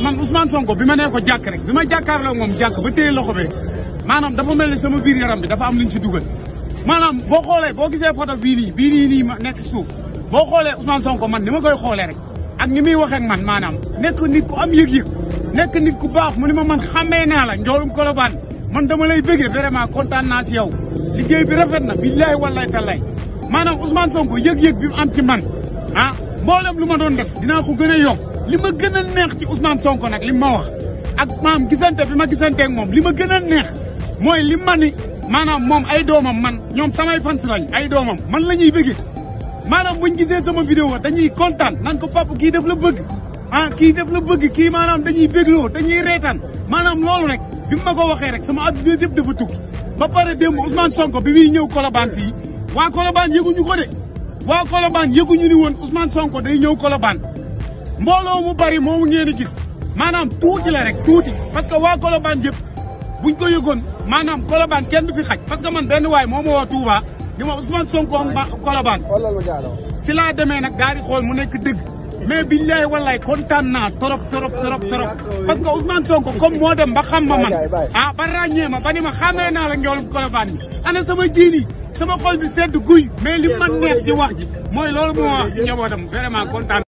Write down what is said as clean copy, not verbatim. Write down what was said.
man Ousmane Sonko bi ma nee ko jàkk rek bi ma jàkkaarloo moom jàkk ba téye loxo bi maanaam dafa mel ni sama biir yaram bi dafa am luñ ci dugal maanaam boo xoolee boo gisee photo bii nii ma nekk suuf boo xoolee Ousmane Sonko man ni ma koy xoolee rek ak ni muy waxee ak man maanaam nekk nit ku am yëg-yëg nekk nit ku baax mu ni ma man xàmmee naa la njoolum Colobane man dama lay bëggee vraiment kontaan naa si yow liggéey bi rafet na billahi wallahi tallahi maanaam Ousmane Sonko yëg-yëg bi mu am ci man ah mboolem lu ma doon def dinaa ko gën a yokk li ma gën a neex ci Ousmane Sonko nag li ma wax ak maam gisante bi ma gisante ak moom li ma gën a neex mooy li ma ni maanaam moom ay doomam man ñoom samay fans lañ ay doomam man la ñuy bëggee maanaam buñ gisee sama vidéo dañuy kontaan nan ko papa kii def la bëgg ah kii def la bëgg kii maanaam dañuy bégloo dañuy reetaan maanaam loolu rek bi ma ko waxee rek sama adduna yëpp dafa tukki ba pare démb Ousmane Sonko bi muy ñëw Colobane fii waa Colobane yëguñu ko de waa Colobane yëguñu ni woon Ousmane Sonko day ñëw Colobane mbooloo mu bari moomu ngeen di gis maanaam tuuti la rek tuuti parce que waa Colobane yëpp buñ ko yëgoon maanaam Colobane kenn du fi xaj parce que man benn waay moo ma woo Touba di ma Ousmane Sonko Colobane si laa demee nag daal di xool mu nekk dëgg mais billahi wallahi kontaan naa trop parce que Ousmane Sonko comme moo dem ba xam ma man ah ba ràññee ma ba ni ma xamee naa la njoolum Colobane bi ana sama jiini sama xol bi sedd guy mais li man neex si wax ji mooy loolu moo wax si njabootam vraiment kontaan